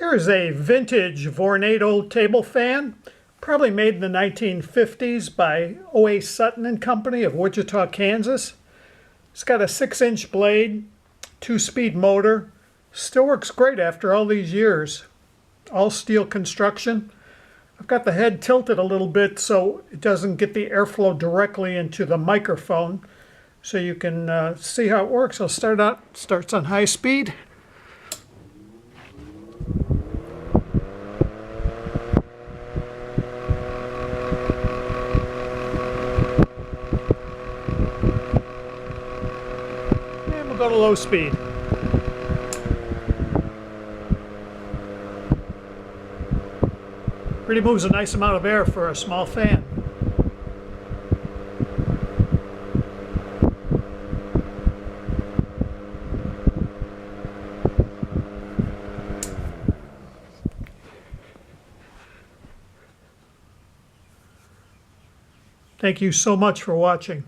Here's a vintage Vornado Table Fan, probably made in the 1950s by O.A. Sutton and Company of Wichita, Kansas. It's got a 6-inch blade, 2-speed motor. Still works great after all these years. All steel construction. I've got the head tilted a little bit so it doesn't get the airflow directly into the microphone. So you can see how it works. I'll starts on high speed. And we'll go to low speed. Really moves a nice amount of air for a small fan. Thank you so much for watching.